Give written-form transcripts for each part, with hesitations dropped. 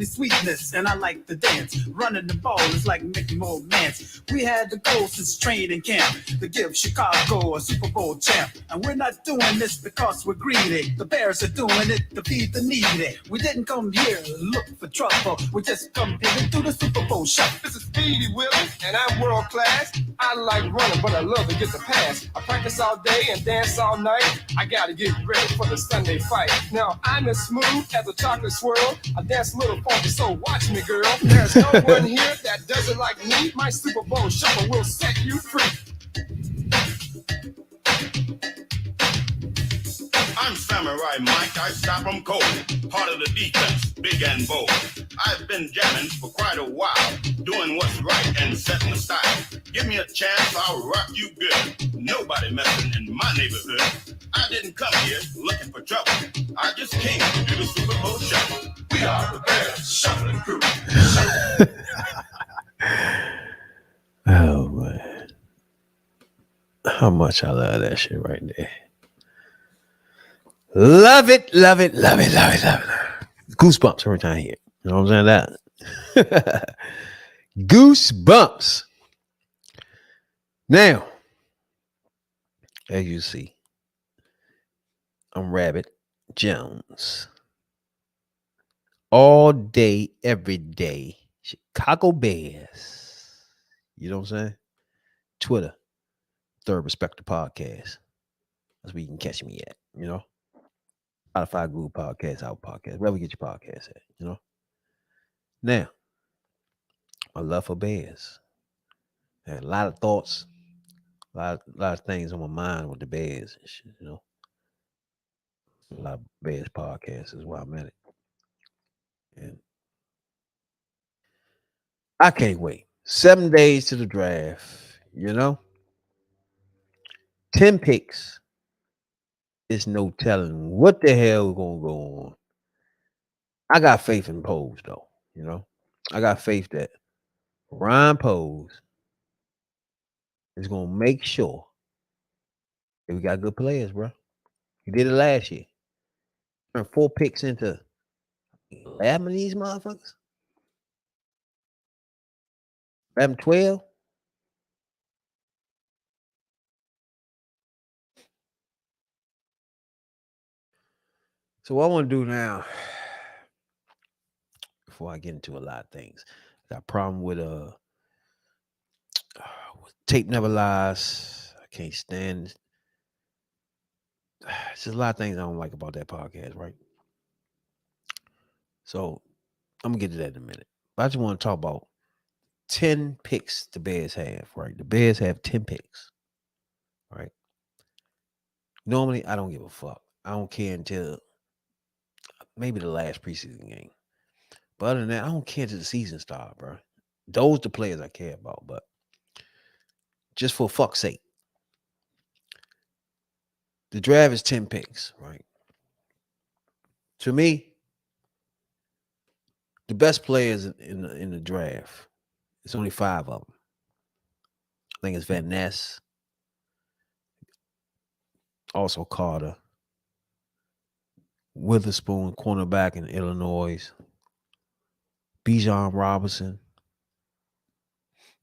me sweetness, and I like to dance. Running the ball is like making more mans. We had the goal since training camp to give Chicago a Super Bowl champ. And we're not doing this because we're greedy. The Bears are doing it to feed the needy. We didn't come here to look for trouble. We just come here to do the Super Bowl shot. This is Speedy Willie, and I'm world class. I like running, but I love to get the pass. I practice all day and dance all night. I gotta get ready for the Sunday fight. Now, I'm as smooth as a chocolate swirl. I dance a little funky, so watch me, girl. There's no one here that does it like me. My Super Bowl shuffle will set you free. I'm Samurai Mike, I stop 'em cold. Part of the defense, big and bold. I've been jamming for quite a while, doing what's right and setting the style. Give me a chance, I'll rock you good. Nobody messing in my neighborhood. I didn't come here looking for trouble. I just came to do the Super Bowl shuffle. We are the Bears Shuffling Crew. Oh, man. How much I love that shit right there. Love it, love it, love it, love it, love it. Goosebumps every time I hear it. You know what I'm saying? That. Goosebumps. Now, as you see, I'm Rabbit Jones. All day, every day. Chicago Bears. You know what I'm saying? Twitter, Third Respecter Podcast. That's where you can catch me at, you know? Spotify, Google Podcasts, Our Podcast, wherever you get your podcast at, you know? Now, my love for Bears. I had a lot of thoughts, a lot of things on my mind with the Bears and shit, you know? A lot of Bears podcasts is where I'm at it. And I can't wait. 7 days to the draft, you know? 10 picks. It's no telling what the hell is going to go on. I got faith in Pose, though, you know? I got faith that Ryan Pose is going to make sure that we got good players, bro. He did it last year. Turned 4 picks into 11 of these motherfuckers. 11, 12. So what I want to do now, before I get into a lot of things, I got a problem with Tape Never Lies. I can't stand. There's just a lot of things I don't like about that podcast, right? So I'm gonna get to that in a minute. But I just want to talk about 10 picks the Bears have, right? The Bears have 10 picks, right? Normally, I don't give a fuck. I don't care until maybe the last preseason game. But other than that, I don't care till the season start, bro. Those the players I care about, but just for fuck's sake. The draft is 10 picks, right? To me, the best players in the draft, it's only 5 of them. I think it's Van Ness, also Carter, Witherspoon, cornerback in Illinois, Bijan Robinson.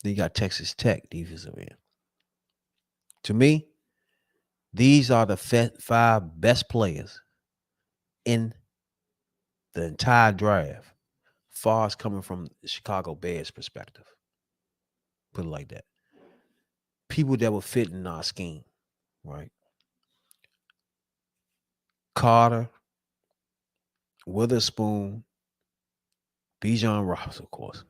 Then you got Texas Tech defensive end. To me, these are the 5 best players in the entire draft, far as coming from the Chicago Bears perspective. Put it like that. People that would fit in our scheme, right? Carter, Witherspoon, Bijan Robinson, of course.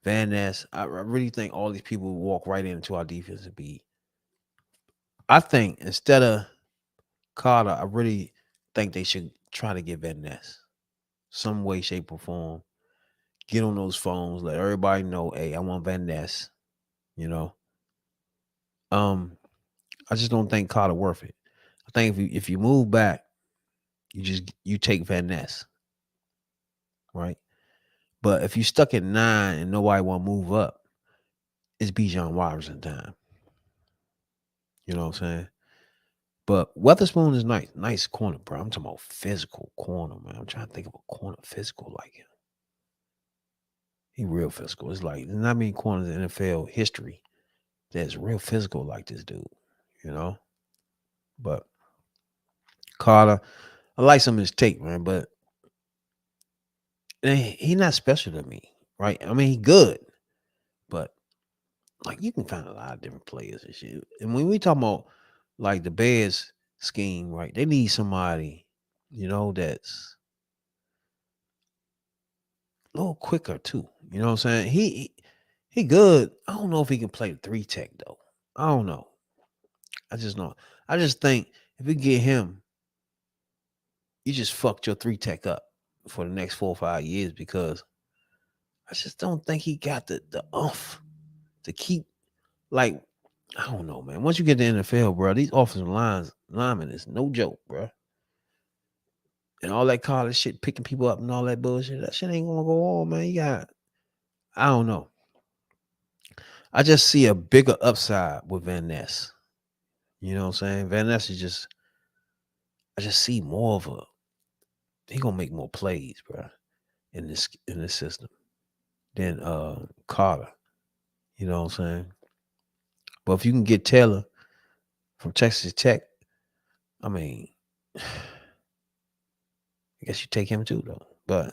Van Ness. I really think all these people would walk right into our defensive beat. I think instead of Carter, I really think they should try to get Van Ness. Some way, shape, or form. Get on those phones, let everybody know, hey, I want Van Ness. You know. I just don't think Carter worth it. I think if you move back, you take Van Ness. Right? But if you stuck at 9 and nobody want to move up, it's Bijan Robinson time. You know what I'm saying? But Witherspoon is nice corner, bro. I'm talking about physical corner, man. I'm trying to think of a corner physical like him. He real physical. It's like there's not many corners in NFL history that's real physical like this dude, you know. But Carter, I like some of his tape, man, but he not special to me, right? I mean, he good, but like you can find a lot of different players and shit. And when we talk about like the Bears scheme, right? They need somebody, that's a little quicker too. You know what I'm saying? He good. I don't know if he can play the 3 tech though. I don't know. I just know. I just think if we get him, you just fucked your 3 tech up for the next 4 or 5 years because I just don't think he got the umph to keep like I don't know, man. Once you get to the NFL, bro, these offensive linemen is no joke, bro. And all that college shit, picking people up and all that bullshit, that shit ain't gonna go on, man. I don't know. I just see a bigger upside with Van Ness. You know what I'm saying? Van Ness is I just see more of he gonna make more plays, bro, in this system than Carter. You know what I'm saying? But if you can get Taylor from Texas Tech, I mean, I guess you take him too, though. But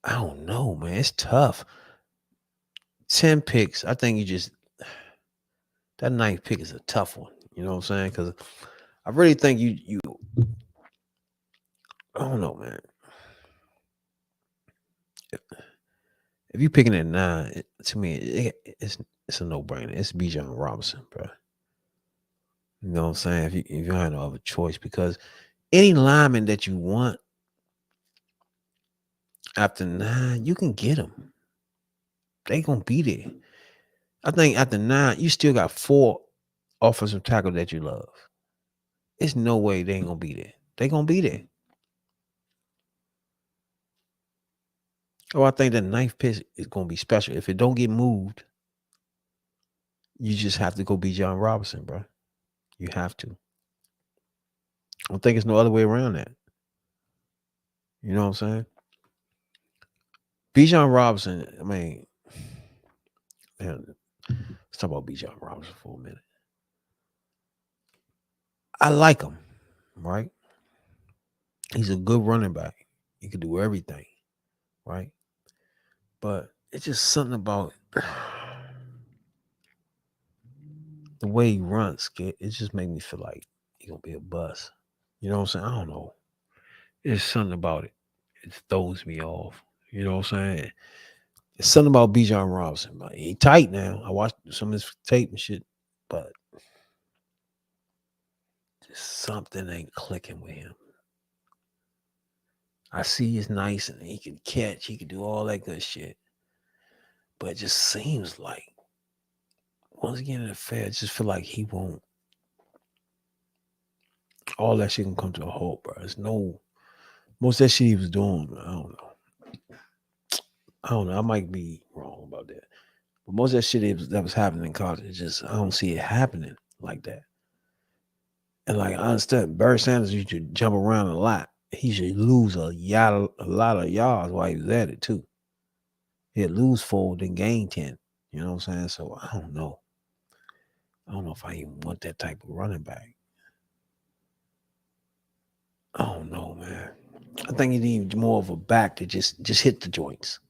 I don't know, man. It's tough. 10 picks. I think that 9th pick is a tough one. You know what I'm saying? Because I really think you I don't know, man. If you picking at 9, to me, it's a no-brainer. It's Bijan Robinson, bro. You know what I'm saying? If you don't have no other choice, because any lineman that you want after 9, you can get them. They gonna be there. I think after 9, you still got 4 offensive tackle that you love. It's no way they ain't gonna be there. They gonna be there. Oh, I think that 9th pick is gonna be special. If it don't get moved, you just have to go Bijan Robinson, bro. You have to. I don't think there's no other way around that. You know what I'm saying? Bijan Robinson, I mean, man, let's talk about Bijan Robinson for a minute. I like him, right? He's a good running back. He can do everything, right? But it's just something about the way he runs. It just made me feel like he's going to be a bust. You know what I'm saying? I don't know. There's something about it. It throws me off. You know what I'm saying? It's something about Bijan Robinson. Like, he tight now. I watched some of his tape and shit, but just something ain't clicking with him. I see he's nice and he can catch. He can do all that good shit. But it just seems like once again in the fair, I just feel like he won't. All that shit can come to a halt, bro. Most of that shit he was doing, I don't know. I might be wrong about that. But most of that shit that was happening in college, I don't see it happening like that. And like I understand Barry Sanders used to jump around a lot. He should lose a lot of yards while he was at it too. He'd lose 4, then gain 10. You know what I'm saying? So I don't know. I don't know if I even want that type of running back. I don't know, man. I think he needs more of a back to just hit the joints.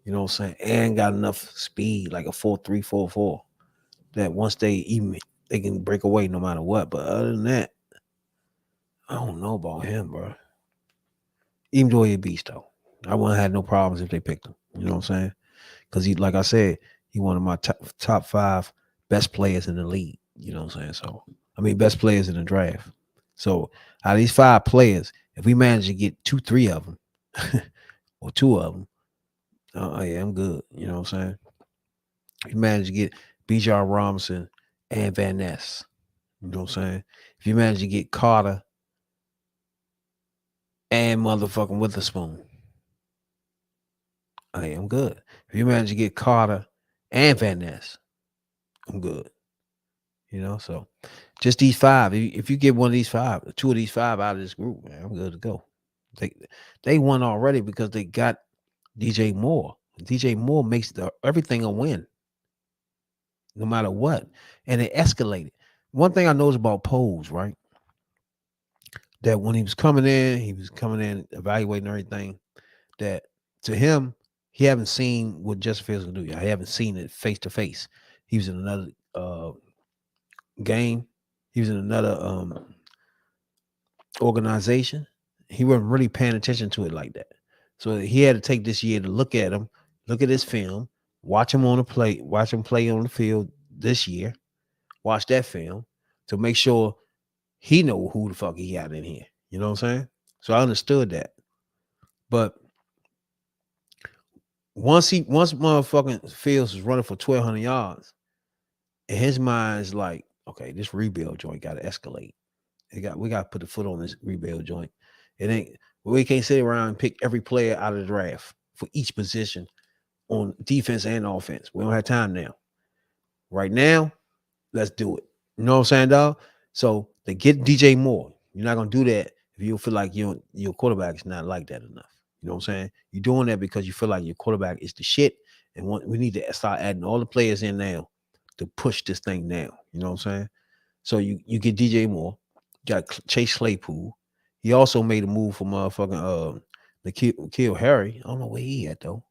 You know what I'm saying? And got enough speed, like a 4.3, 4.4, that once they can break away no matter what. But other than that, I don't know about him, bro. Even though he's a beast, though. I wouldn't have had no problems if they picked him. You know what I'm saying? Because he, like I said, he one of my top 5 best players in the league. You know what I'm saying? So, I mean, best players in the draft. So, out of these 5 players, if we manage to get 2, 3 of them, or 2 of them, yeah, I'm good. You know what I'm saying? If you manage to get Bijan Robinson and Van Ness, you know what I'm saying? If you manage to get Carter and motherfucking Witherspoon, hey, I'm good. If you manage to get Carter and Van Ness, I'm good. You know, so just these 5. If you get one of these 5, 2 of these 5 out of this group, man, I'm good to go. They won already because they got DJ Moore, DJ Moore makes everything a win, no matter what. And it escalated. One thing I noticed about Pose, right? That when he was coming in, evaluating everything, that to him, he haven't seen what Justin Fields can do yet. I haven't seen it face to face. He was in another game. He was in another organization. He wasn't really paying attention to it like that. So he had to take this year to look at him, look at his film, watch him watch him play on the field this year, watch that film to make sure he know who the fuck he got in here. You know what I'm saying? So I understood that. But once motherfucking Fields was running for 1,200 yards, in his mind is like, okay, this rebuild joint got to escalate. We got to put the foot on this rebuild joint. It ain't, we can't sit around and pick every player out of the draft for each position on defense and offense. We don't have time now. Right now, let's do it. You know what I'm saying, dog? So to get DJ Moore, you're not gonna do that if you feel like your quarterback is not like that enough. You know what I'm saying? You're doing that because you feel like your quarterback is the shit, and we need to start adding all the players in now to push this thing down. You know what I'm saying? So you get DJ Moore, got Chase Claypool. He also made a move for motherfucking N'Keal Harry. I don't know where he at though.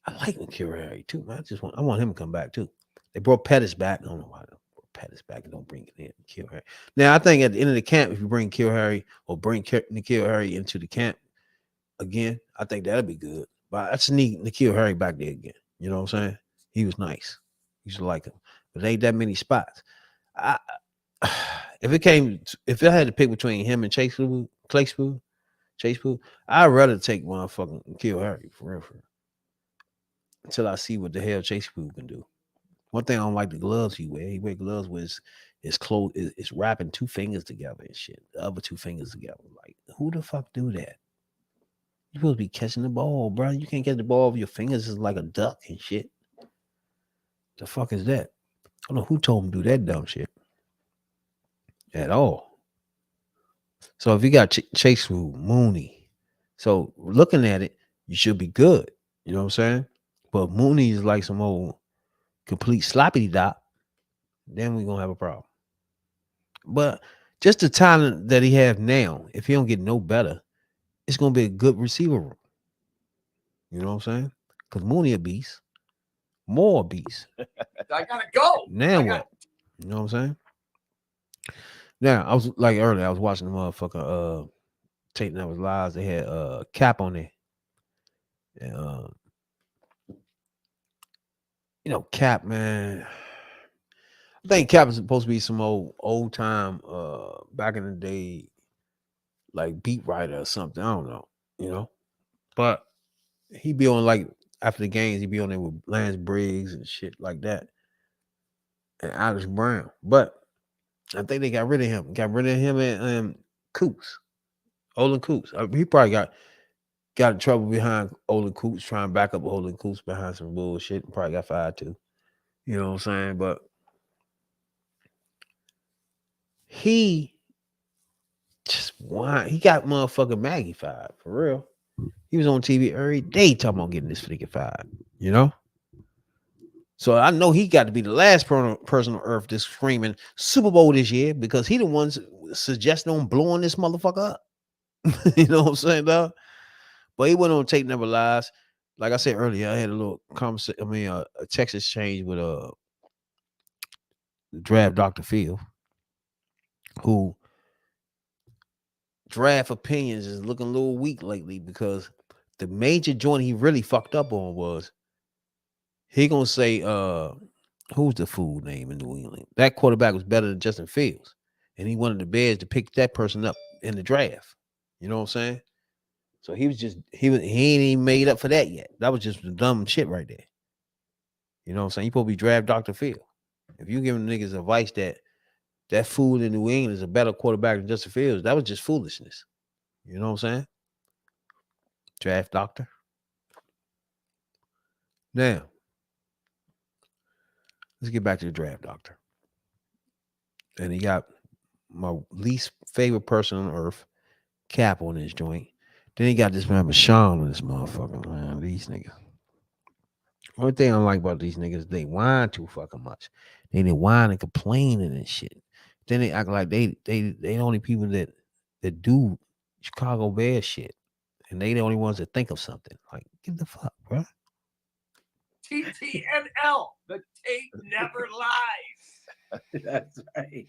I like N'Keal Harry too, man. I want him to come back too. They brought Pettis back. I don't know why they brought Pettis back and don't bring it in. N'Keal Harry. Now I think at the end of the camp, if you bring N'Keal Harry or bring N'Keal Harry into the camp again, I think that'll be good. But I just need N'Keal Harry back there again. You know what I'm saying? He was nice. Used to like him, but there ain't that many spots. If I had to pick between him and Claypool, I'd rather take motherfucking N'Keal Harry for real. Until I see what the hell Claypool can do. One thing I don't like the gloves he wear. He wear gloves with his clothes is wrapping 2 fingers together and shit. The other 2 fingers together. Like, who the fuck do that? You supposed to be catching the ball, bro. You can't get the ball with your fingers. It's like a duck and shit. The fuck is that? I don't know who told him to do that dumb shit at all. So if you got Chase Mooney, so looking at it, you should be good. You know what I'm saying? But Mooney is like some old complete sloppy dot. Then we're gonna have a problem. But just the talent that he have now, if he don't get no better, it's gonna be a good receiver room. You know what I'm saying? Because Mooney a beast. More beast. I gotta go. Now what? You know what I'm saying? Now, I was like earlier, I was watching the motherfucker Tape That Was Lies. They had Cap on there. And you know, Cap, man. I think Cap is supposed to be some old time back in the day, like beat writer or something. I don't know, you know. But he be on like after the games, he be on there with Lance Briggs and shit like that. And Alex Brown. But I think they got rid of him. Got rid of him and Coops. Olin Coops. He probably got in trouble behind Olin Coops, trying to back up Olin Coops behind some bullshit. Probably got fired too. You know what I'm saying? But he just won. He got motherfucking Maggie fired for real. He was on TV every day talking about getting this freaking fired. You know? So I know he got to be the last person on earth that's screaming Super Bowl this year because he the ones suggesting on blowing this motherfucker up. You know what I'm saying, dog? But he went on Tape Never Lies. Like I said earlier, I had a little conversation. I mean, a text exchange with the draft Dr. Phil, who draft opinions is looking a little weak lately because the major joint he really fucked up on was he gonna say, who's the fool name in New England? That quarterback was better than Justin Fields. And he wanted the Bears to pick that person up in the draft. You know what I'm saying? So he ain't even made up for that yet. That was just the dumb shit right there. You know what I'm saying? You supposed to be draft Dr. Phil. If you giving niggas advice that fool in New England is a better quarterback than Justin Fields, that was just foolishness. You know what I'm saying? Draft doctor. Now, let's get back to the draft doctor. And he got my least favorite person on earth, Cap, on his joint. Then he got this man Bashan on this motherfucker, man. These niggas. One thing I don't like about these niggas, they whine too fucking much. They whine and complaining and shit. Then they act like they the only people that do Chicago Bears shit, and they the only ones that think of something. Like, get the fuck, bro. TTNL, the tape never lies. That's right.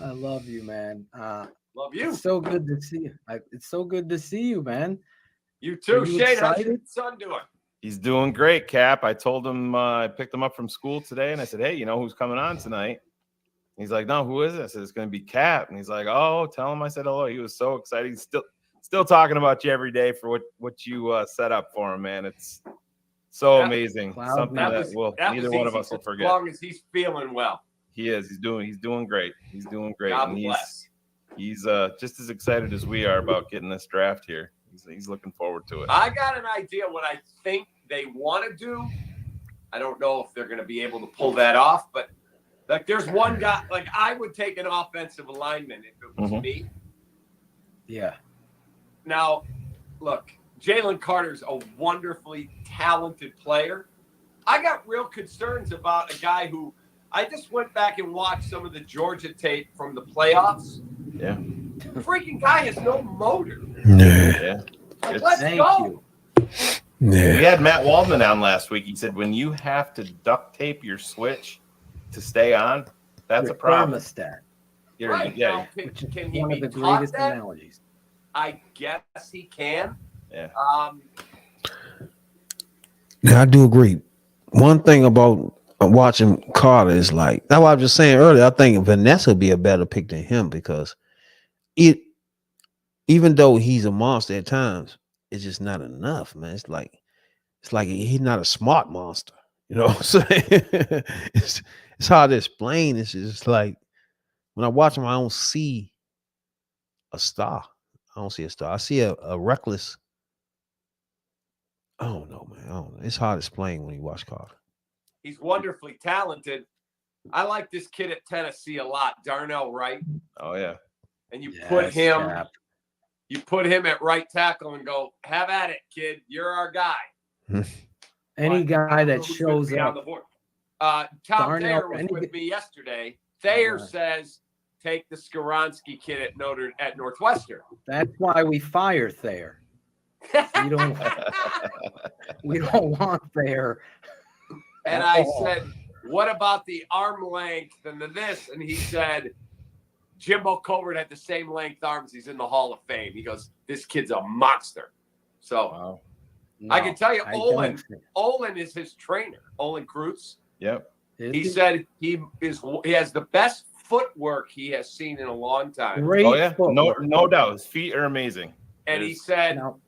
I love you, man. Love you. It's so good to see you. It's so good to see you, man. You too, Are you Shane. How's your excited? son doing? He's doing great, Cap. I told him I picked him up from school today, and I said, "Hey, you know who's coming on tonight?" He's like, "No, who is it?" I said, "It's going to be Cap." And he's like, "Oh, tell him I said hello." He was so excited. He's still talking about you every day for what you set up for him, man. It's so amazing. Cloud Something nine. that neither one of us will As forget. long as he's feeling well. He is. He's doing great. He's doing great. God And bless. he's just as excited as we are about getting this draft here. He's looking forward to it. I got an idea what I think they want to do. I don't know if they're going to be able to pull that off, but like there's one guy, like I would take an offensive lineman if it was me. Yeah. Now, look, Jalen Carter's a wonderfully talented player. I got real concerns about a guy who I just went back and watched some of the Georgia tape from the playoffs. Yeah. The freaking guy has no motor. Yeah. Like, It's- let's Thank go. you. We Yeah. had Matt Waldman on last week. He said when you have to duct tape your switch to stay on, that's Your a problem. thermostat, Right. Yeah. Now, which is can he one be of the taught greatest that? analogies. I guess he can. Yeah. Now I do agree. One thing about watching Carter is like that's what I was just saying earlier. I think Vanessa would be a better pick than him because even though he's a monster at times, it's just not enough, man. It's like he's not a smart monster. You know what I'm saying? it's hard to explain. It's just like when I watch him, I don't see a star. I don't see a star. I see a reckless. I don't know, man. I don't know. It's hard to explain when you watch Carter. He's wonderfully talented. I like this kid at Tennessee a lot, Darnell Wright. Oh yeah. And you Yes, put him, Cap. you put him at right tackle and go, have at it, kid. You're our guy. Any But guy that who's gonna shows be on up. the board? Tom Darnell, Thayer was any- with me yesterday. Thayer Alright. says take the Skoronski kid at Northwestern. That's why we fire Thayer. We don't. We don't want Thayer. And I said, what about the arm length and the this? And he said, Jimbo Colbert had the same length arms. He's in the Hall of Fame. He goes, this kid's a monster. So Wow. No, I can tell you, I Olin don't think- Olin is his trainer, Olin Kreutz. Yep. Is He said he has the best footwork he has seen in a long time. great. Oh yeah. footwork. No doubt. His feet are amazing. And he Is- said Now,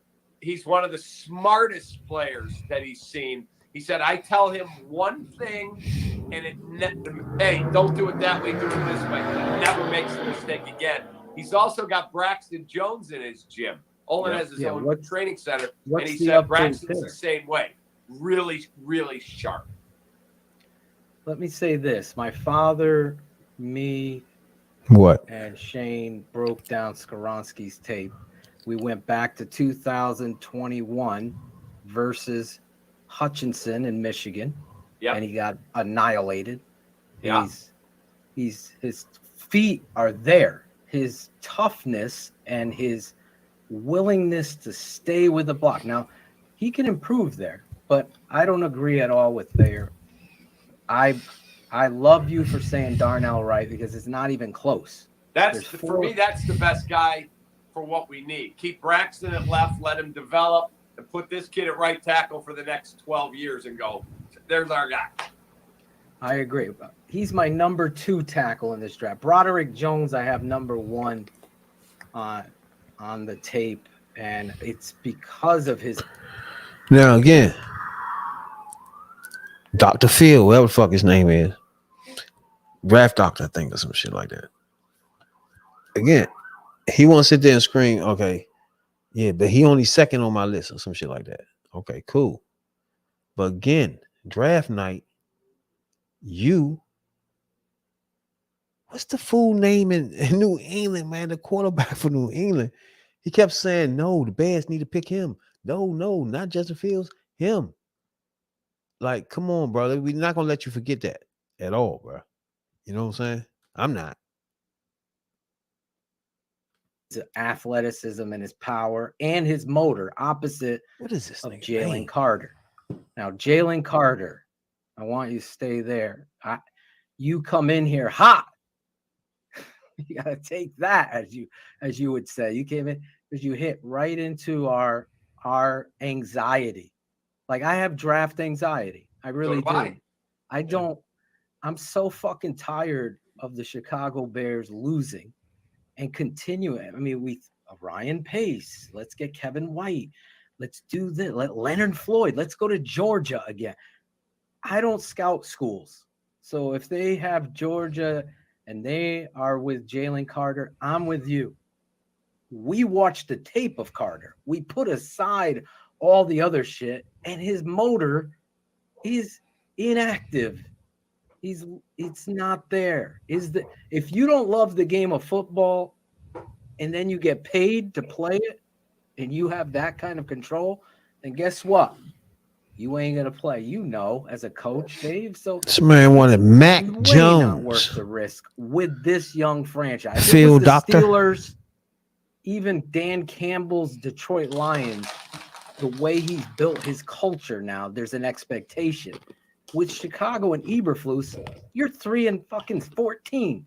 he's one of the smartest players that he's seen. He said, I tell him one thing, and hey, don't do it that way, do it this way. He never makes the mistake again. He's also got Braxton Jones in his gym. Olin Yeah. has his Yeah, own what's- training center, and what's he the said update Braxton's there? the same way. Really, really sharp. let me say this: my father, me, What? and Shane broke down Skoronski's tape. We went back to 2021 versus Hutchinson in Michigan, Yep. and he got annihilated. Yeah. His feet are there. His toughness and his willingness to stay with the block. Now, he can improve there, but I don't agree at all with Thayer. I love you for saying Darnell Wright because it's not even close. There's For four- me, that's the best guy for what we need. Keep Braxton at left, let him develop, and put this kid at right tackle for the next 12 years and go, there's our guy. I agree. He's my number 2 tackle in this draft. Broderick Jones, I have number 1 on the tape, and it's because of his. Now again, Dr. Phil, whatever the fuck his name is, draft doctor, I think, or some shit like that. Again, he won't sit there and scream, okay, yeah, but he only second on my list or some shit like that. Okay, cool. But again, draft night, what's the fool name in New England, man? The quarterback for New England. He kept saying, no, the Bears need to pick him. No, not Justin Fields, him. Like, come on, brother. We're not gonna let you forget that at all, bro. You know what I'm saying? I'm not. His athleticism and his power and his motor, opposite What is this of nigga Jalen name? Carter. Now, Jalen Carter, I want you to stay there. You come in here hot. You gotta take that, as you would say. You came in because you hit right into our anxiety. Like, I have draft anxiety. I really do do. I. I don't. I'm so fucking tired of the Chicago Bears losing and continuing. I mean, Ryan Pace. Let's get Kevin White. Let's do this. Let Leonard Floyd. Let's go to Georgia again. I don't scout schools. So if they have Georgia and they are with Jalen Carter, I'm with you. We watched the tape of Carter. We put aside all the other shit, and his motor is inactive. It's not there. If you don't love the game of football and then you get paid to play it and you have that kind of control, then guess what? You ain't gonna play, as a coach, Dave. So This man wanted Mac way Jones. not worth the risk with this young franchise. If it Field was the doctor. Steelers, even Dan Campbell's Detroit Lions, the way he's built his culture now, there's an expectation. With Chicago and Eberflus, you're 3-14.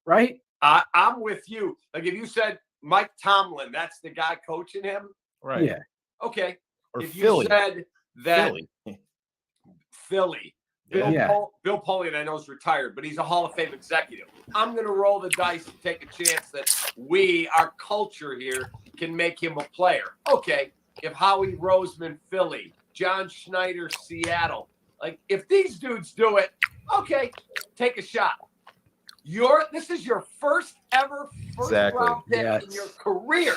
Right? I'm with you. Like, if you said Mike Tomlin, that's the guy coaching him. Right. Yeah. Okay. Or if Philly. you said that Philly. Philly, Yeah. Bill Polian, I know, is retired, but he's a Hall of Fame executive. I'm going to roll the dice and take a chance that our culture here, can make him a player. Okay. If Howie Roseman, Philly, John Schneider, Seattle, like, if these dudes do it, okay, take a shot. This is your first ever round pick in your career,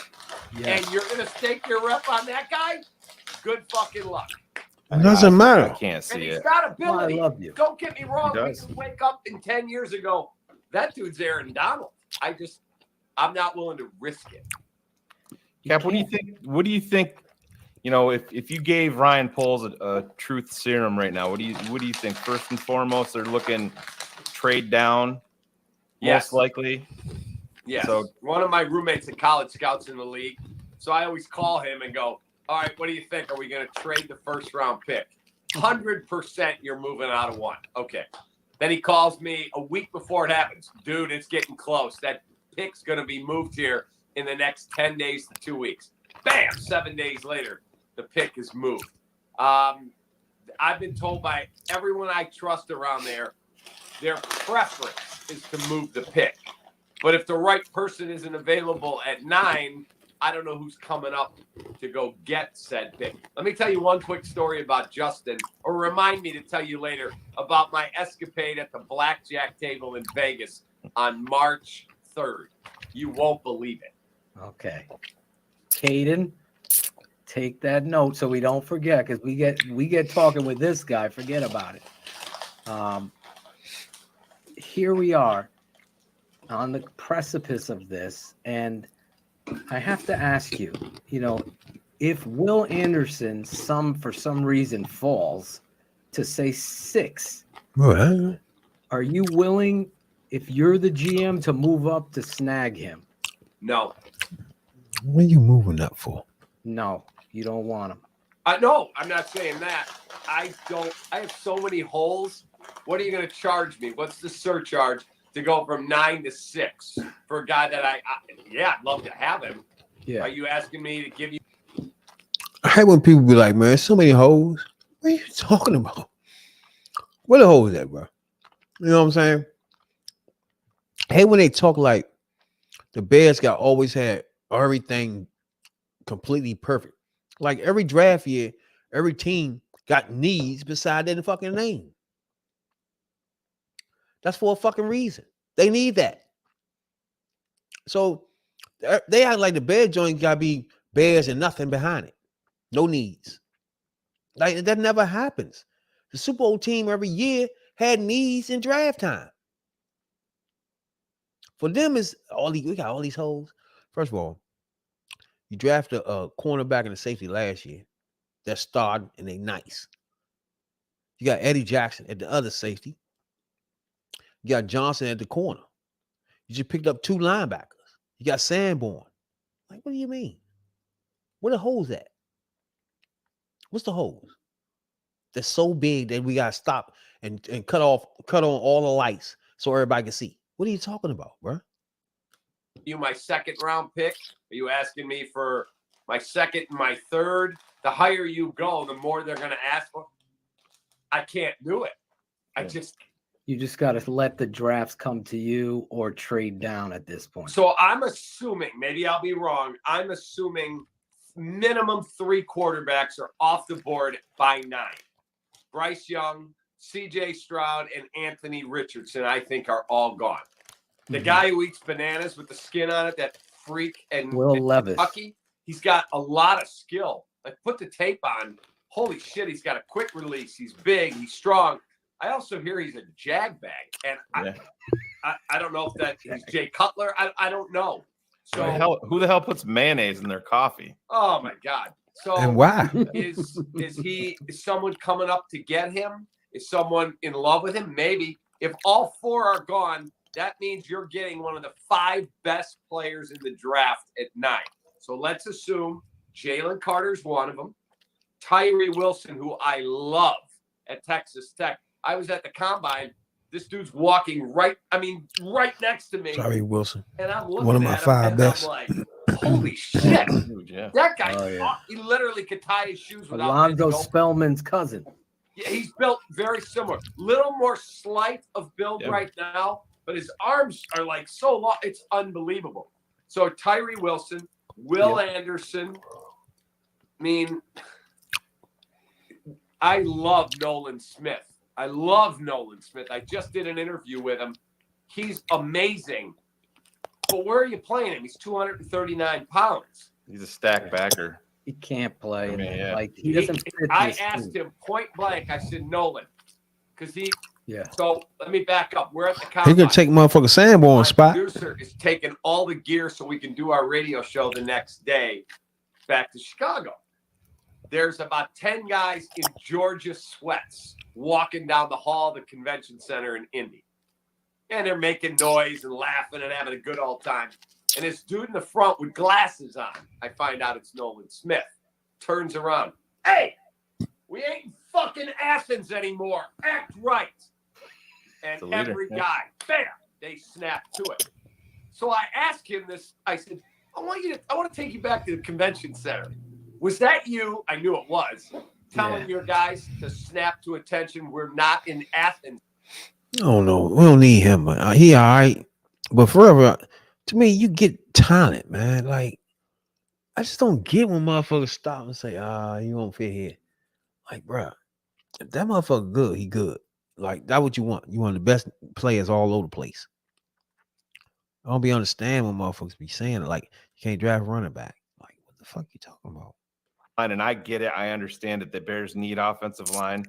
and you're going to stake your rep on that guy? Good fucking luck. It doesn't matter. I can't And see he's it. got ability. I love you. Don't get me wrong. He We does. could wake up in 10 years ago, that dude's Aaron Donald. I'm not willing to risk it. Cap, what do you think? What do you think? If you gave Ryan Poles a truth serum right now, what do you think? First and foremost, they're looking trade down, Yes. most likely. Yes. So- One of my roommates at college scouts in the league. So I always call him and go, all right, what do you think? Are we going to trade the first round pick? 100% you're moving out of one. Okay. Then he calls me a week before it happens. Dude, it's getting close. That pick's going to be moved here in the next 10 days to 2 weeks. Bam! 7 days later, the pick is moved. I've been told by everyone I trust around there, their preference is to move the pick. But if the right person isn't available at 9, I don't know who's coming up to go get said pick. Let me tell you one quick story about Justin, or remind me to tell you later about my escapade at the blackjack table in Vegas on March 3rd. You won't believe it. Okay. Caden, take that note so we don't forget, because we get talking with this guy. Forget about it. Here we are on the precipice of this, and I have to ask you, if Will Anderson for some reason falls to say 6, Right. are you willing, if you're the GM, to move up to snag him? No. What are you moving up for? No, you don't want him. No, I'm not saying that. I have so many holes. What are you going to charge me? What's the surcharge to go from 9 to 6 for a guy that I'd love to have him. Yeah. Are you asking me to give you? I hate when people be like, man, so many hoes. What are you talking about? Where the hoes at, bro? You know what I'm saying? I hate when they talk like the Bears always had everything completely perfect. Like every draft year, every team got needs beside their fucking name. That's for a fucking reason. They need that. So they act like the Bear joint got to be Bears and nothing behind it. No needs. Like that never happens. The Super Bowl team every year had needs in draft time. For them, is we got all these holes. First of all, you draft a cornerback and a safety last year that started and they nice. You got Eddie Jackson at the other safety. You got Johnson at the corner. You just picked up 2 linebackers. You got Sanborn. Like, what do you mean? Where the holes at? What's the holes? They're so big that we gotta stop and cut on all the lights so everybody can see. What are you talking about, bro? You my second round pick? Are you asking me for my second and my third? The higher you go, the more they're gonna ask for. I can't do it. You just got to let the drafts come to you or trade down at this point. So I'm assuming, maybe I'll be wrong. I'm assuming minimum 3 quarterbacks are off the board by 9. Bryce Young, CJ Stroud, and Anthony Richardson, I think, are all gone. The guy who eats bananas with the skin on it, that freak, and Will Levis. Kentucky, he's got a lot of skill. Like, put the tape on. Holy shit, he's got a quick release. He's big. He's strong. I also hear he's a jag bag. And I don't know if that he's Jay Cutler. I don't know. So Who the hell puts mayonnaise in their coffee? oh, my God. So And why? is someone coming up to get him? Is someone in love with him? Maybe. If all 4 are gone, that means you're getting one of the 5 best players in the draft at 9. So let's assume Jalen Carter's one of them. Tyree Wilson, who I love at Texas Tech. I was at the combine. This dude's walking right next to me. Tyree Wilson. And I'm looking One of my at him 5 and best. I'm like, holy shit. Dude, yeah. That guy, Oh, yeah. he literally could tie his shoes without Alonzo missing. Spellman's cousin. Yeah, he's built very similar. Little more slight of build Yeah. right now, but his arms are like so long. It's unbelievable. So Tyree Wilson, Will Anderson. I mean, I love Nolan Smith. I just did an interview with him. He's amazing. But where are you playing him? He's 239 pounds. He's a stack backer. He can't play. I mean, yeah. Like he doesn't fit I this asked team. him point blank. I said, Nolan, because he. Yeah. So let me back up. We're at the He combine. could take motherfucker Sanborn My spot. producer is taking all the gear so we can do our radio show the next day back to Chicago. There's about 10 guys in Georgia sweats walking down the hall of the convention center in Indy. And they're making noise and laughing and having a good old time. And this dude in the front with glasses on, I find out it's Nolan Smith, turns around. Hey, we ain't in fucking Athens anymore. Act right. And The leader, every yeah. guy, bam, they snap to it. So I asked him this. I said, I want to take you back to the convention center. Was that you? I knew it was. Telling your guys to snap to attention. We're not in Athens. I don't know. We don't need him. He all right. But forever, to me, you get talent, man. Like, I just don't get when motherfuckers stop and say, you won't fit here. Like, bro, if that motherfucker good, he good. Like, that's what you want. You want the best players all over the place. I don't be understand when motherfuckers be saying it. Like, you can't draft running back. Like, what the fuck you talking about? And I get it. I understand it. The Bears need offensive line.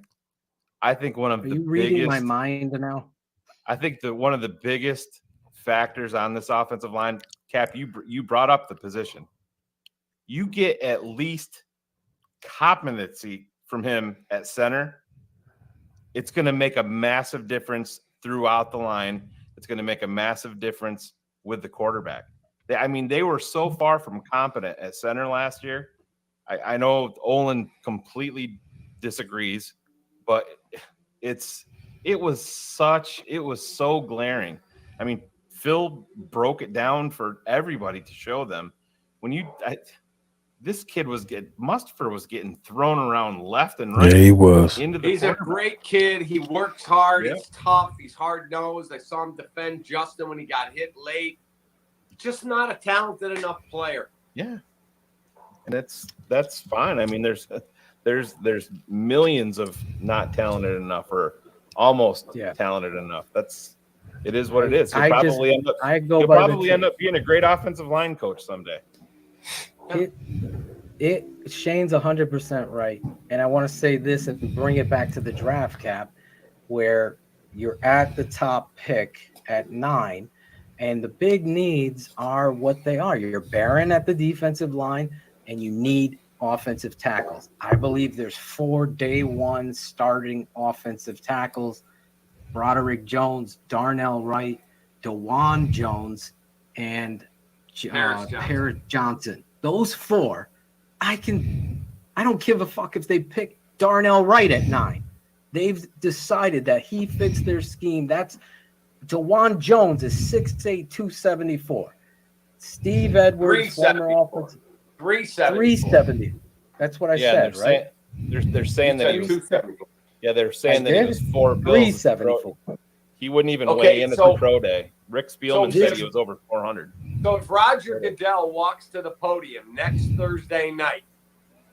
I think one of Are the you reading my biggest, mind now? I think that one of the biggest factors on this offensive line, Cap, you brought up the position. You get at least competency from him at center. It's going to make a massive difference throughout the line. It's going to make a massive difference with the quarterback. They were so far from competent at center last year. I know Olin completely disagrees, but it was so glaring. I mean, Phil broke it down for everybody to show them. This kid Mustipher was getting thrown around left and right. Yeah, he was. He's a great kid. He works hard. He's tough. He's hard-nosed. I saw him defend Justin when he got hit late. Just not a talented enough player. Yeah. And that's fine. I mean, there's millions of not talented enough or almost talented enough. It is what it is. He'll probably end up being a great offensive line coach someday. Shane's 100% right. And I want to say this and bring it back to the draft, Cap, where you're at the top pick at 9, and the big needs are what they are. You're barren at the defensive line, and you need offensive tackles. I believe there's 4 day one starting offensive tackles: Broderick Jones, Darnell Wright, DeJuan Jones, and Paris Johnson. Those 4, I don't give a fuck if they pick Darnell Wright at 9. They've decided that he fits their scheme. That's DeJuan Jones is 6'8", 274. Steve Edwards, former offensive, 370. That's what I said, right? They're saying that he was. 274. Yeah, they're saying that he was 4 bills. 374. He wouldn't even Okay, weigh in at so- the pro day. Rick Spielman so said this- he was over 400. So if Roger Goodell walks to the podium next Thursday night,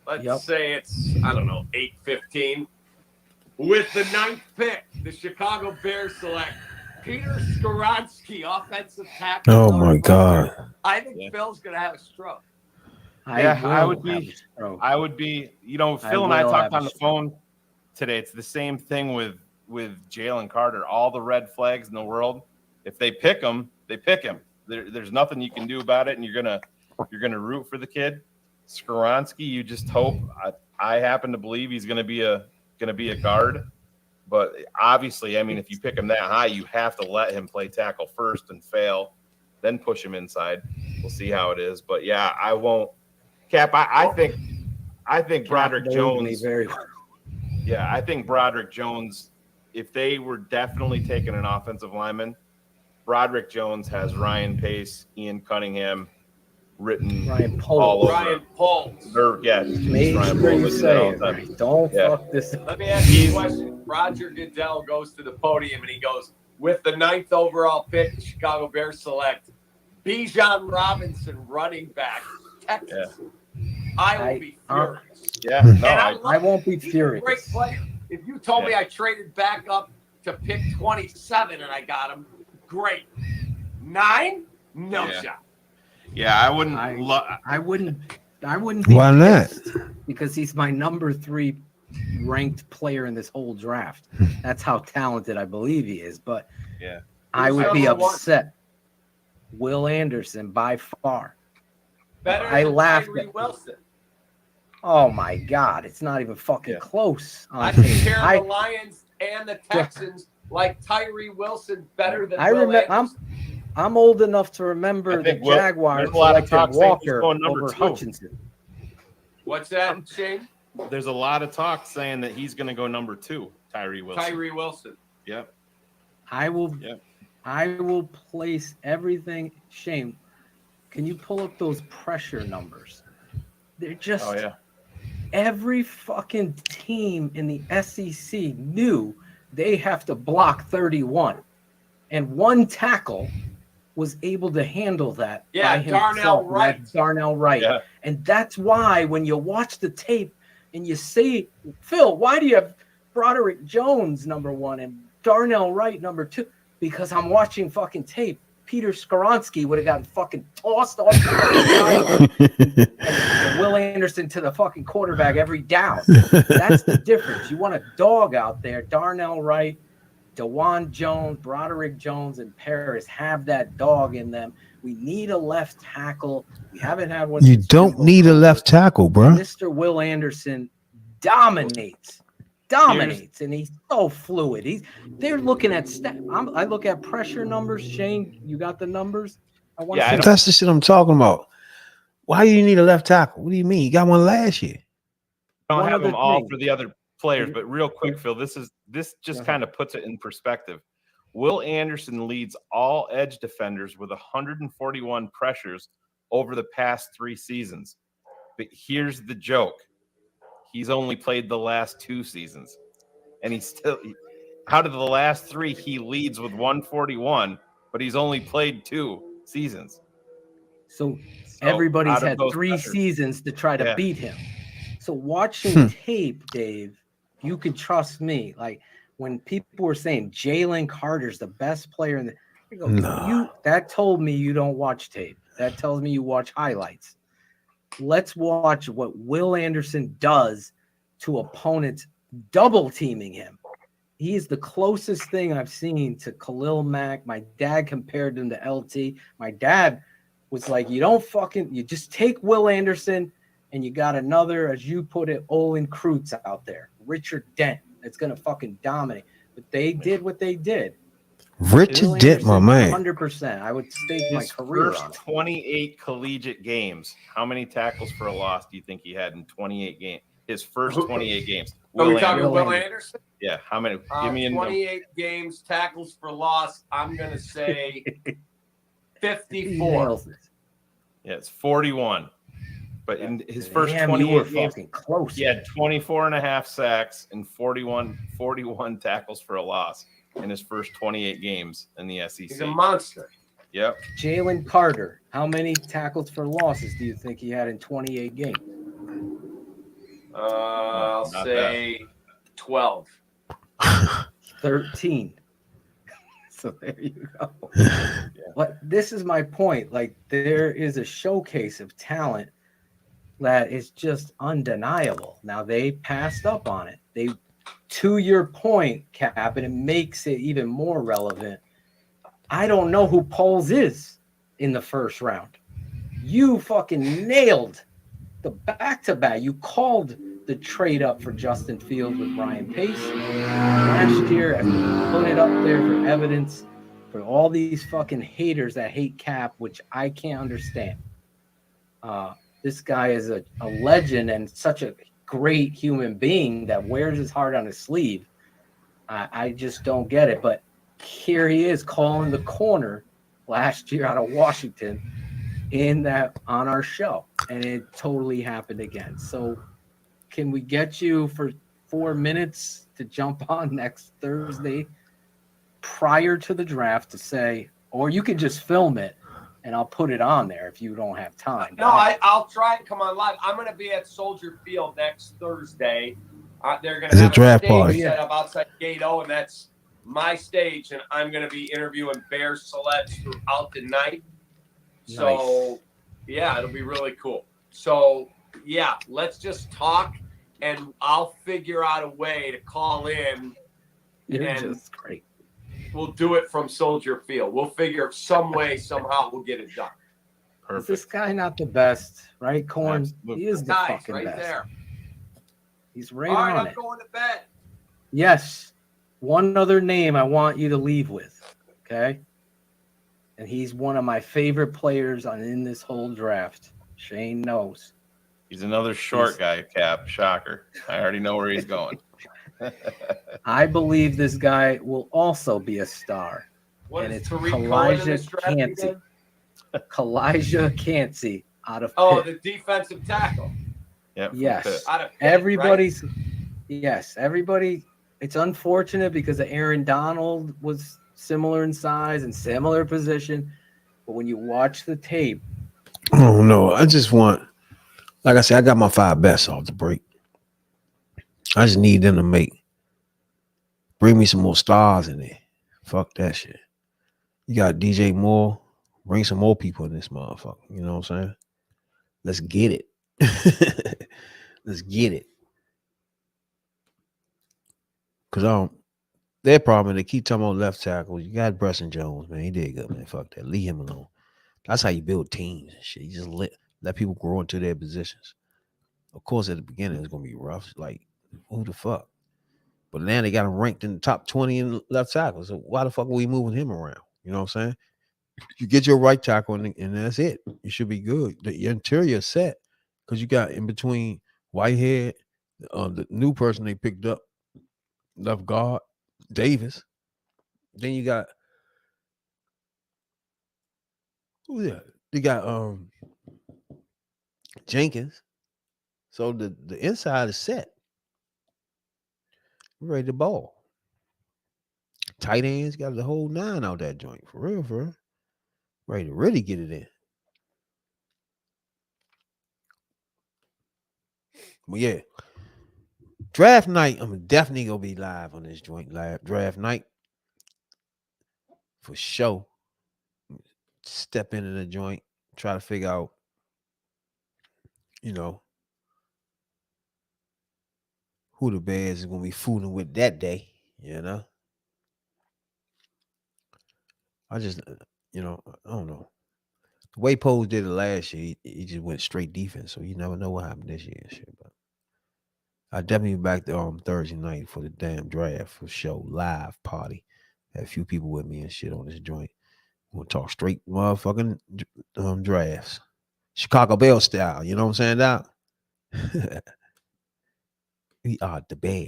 let's say it's, I don't know, 8:15, with the 9th pick, the Chicago Bears select Peter Skoronsky, offensive tackle. Oh my God. I think Phil's going to have a stroke. I would will be- have a stroke. I would be, Phil and I will talked have on a the stroke. phone today. It's the same thing with Jalen Carter. All the red flags in the world. If they pick him, they pick him. There's nothing you can do about it, and you're gonna root for the kid. Skoronsky, you just hope. I happen to believe he's gonna be a guard, but obviously, I mean, if you pick him that high, you have to let him play tackle first and fail, then push him inside. We'll see how it is, but yeah, I won't. Cap, I think Broderick Knows me Jones. very well. Yeah, I think Broderick Jones. If they were definitely taking an offensive lineman, Broderick Jones has Ryan Pace, Ian Cunningham written Ryan all Pohl. over. Ryan Poles. Yeah, Make Ryan sure Pohl you listed say all it the time. right. Don't Yeah. fuck this up. Let me ask you a question. Roger Goodell goes to the podium and he goes, with the 9th overall pick, the Chicago Bears select Bijan Robinson, running back, Texas. I will be furious. Yeah, And no, I won't be he's a furious. great player. If you told me I traded back up to pick 27 and I got him, great. 9? No Yeah. shot. yeah, I wouldn't. I wouldn't be Why not? pissed because he's my number 3 ranked player in this whole draft. That's how talented I believe he is. But Yeah. I Who's would be number 1? upset. Will Anderson by far. Better I than laughed Tyree at- Wilson. Oh my God, it's not even fucking Yeah. close. I on tape. compare the Lions and the Texans like Tyree Wilson better than I Will remember. Anderson. I'm old enough to remember I the think Will- Jaguars there's a lot of selected talk saying he's Walker going number over 2. Hutchinson. What's that, Shane? There's a lot of talk saying that he's going to go number 2, Tyree Wilson. Tyree Wilson. Yep. I will. Yep. I will place everything. Shane, can you pull up those pressure numbers? They're just. Oh yeah. Every fucking team in the SEC knew they have to block 31, and one tackle was able to handle that. Yeah, by himself, Darnell and Wright. that's Darnell Wright. Yeah. And that's why when you watch the tape and you say, Phil, why do you have Broderick Jones number 1 and Darnell Wright number 2? Because I'm watching fucking tape. Peter Skoronsky would have gotten fucking tossed off the fucking and Will Anderson to the fucking quarterback every down. That's the difference. You want a dog out there. Darnell Wright, DeJuan Jones, Broderick Jones, and Paris have that dog in them. We need a left tackle. We haven't had one. You since don't Jimbo need a Fisher. left tackle, bro. Mr. Will Anderson dominates, and he's so fluid. They're looking at I look at pressure numbers. Shane, you got the numbers? I want Yeah, I to That's the shit I'm talking about. Why do you need a left tackle? What do you mean? You got one last year. Don't One have them other all thing. for the other players, but real quick, Phil, this just Uh-huh. kind of puts it in perspective. Will Anderson leads all edge defenders with 141 pressures over the past 3 seasons. But here's the joke. He's only played the last 2 seasons. And he's still out of the last 3, he leads with 141, but he's only played 2 seasons. So So everybody's out of had those 3 pressures- seasons to try to Yeah. beat him. So watching tape, Dave, you could trust me. Like when people were saying Jalen Carter's the best player in the, I go, Nah. that told me you don't watch tape. That tells me you watch highlights. Let's watch what Will Anderson does to opponents double teaming him. He is the closest thing I've seen to Khalil Mack. My dad compared him to LT. My dad was like, you just take Will Anderson and you got another, as you put it, Olin Kreutz out there, Richard Dent, that's going to fucking dominate. But they did what they did. Richard Dent, my man. 100%. I would stake my His career first on it. 28 collegiate games. How many tackles for a loss do you think he had in 28 games? His first 28 games. Are we talking Will Will Anderson. Anderson? Yeah. How many? Give me a number. 28 games, tackles for loss. I'm going to say He 54. nails it. Yeah, it's 41. But in his first Damn, you were 28 games, fucking close. he had 24 and a half sacks and 41 tackles for a loss in his first 28 games in the SEC. He's a monster. Yep. Jalen Carter, how many tackles for losses do you think he had in 28 games? I'll Not say 12. 13. So there you go. But this is my point. Like, there is a showcase of talent that is just undeniable. Now, they passed up on it. They, to your point, Cap, and it makes it even more relevant. I don't know who Poles is in the first round. You fucking nailed the back-to-back. You called the trade up for Justin Fields with Ryan Pace last year, and put it up there for evidence for all these fucking haters that hate Cap, which I can't understand. This guy is a legend and such a great human being that wears his heart on his sleeve. I just don't get it. But here he is calling the corner last year out of Washington on our show, and it totally happened again. So can we get you for 4 minutes to jump on next Thursday prior to the draft to say, or you can just film it and I'll put it on there if you don't have time. No, I'll try and come on live. I'm going to be at Soldier Field next Thursday. They're going to It's a have draft stage party. set up outside Gate O, and that's my stage, and I'm going to be interviewing Bears celebs throughout the night. So, yeah, it'll be really cool. So, yeah, let's just talk, and I'll figure out a way to call in. You're and just great. We'll do it from Soldier Field. We'll figure some way, somehow, we'll get it done. Is Perfect. this guy not the best, right, Corn? Absolutely. He is the Guys, fucking right best. there. He's right All right, on I'm it. going to bed. Yes. One other name I want you to leave with, okay? And he's one of my favorite players in this whole draft. Shane knows. He's another short guy, Cap. Shocker. I already know where he's going. I believe this guy will also be a star. What And is it's Tariq Cohen in this Kalijah draft Kancey. again? Kalijah Kancey out of Oh, Pitt. the defensive tackle. Yep. from Yes. Pitt. Out of Pitt, Everybody's yes, everybody. It's unfortunate because Aaron Donald was similar in size and similar position, but when you watch the tape, Oh no, I just want, like I said, I got my 5 best off the break. I just need them to bring me some more stars in there. Fuck that shit. You got DJ Moore, bring some more people in this motherfucker. You know what I'm saying? Let's get it. Let's get it. Cause their problem, they keep talking about left tackle. You got Preston Jones, man. He did good, man. Fuck that. Leave him alone. That's how you build teams and shit. You just let people grow into their positions. Of course, at the beginning, it's gonna be rough. Like, who the fuck? But now they got him ranked in the top 20 in left tackle. So why the fuck are we moving him around? You know what I'm saying? You get your right tackle and that's it. You should be good. Your interior is set because you got in between Whitehead, the new person they picked up, left guard, Davis. Then you got who that? You got Jenkins. So the inside is set. We're ready to ball. Tight ends got the whole 9 out that joint. For real, for real. Ready to really get it in. But yeah. Draft night, I'm definitely gonna be live on this joint. Live draft night. For sure. Step into the joint. Try to figure out, you know, who the Bears is gonna be fooling with that day, you know. I just, I don't know. The way Pose did it last year, he just went straight defense. So you never know what happened this year and shit. But I definitely be back there Thursday night for the damn draft for show live party. Had a few people with me and shit on this joint. We'll talk straight motherfucking drafts. Chicago Bears style, you know what I'm saying, Doc? We are the best.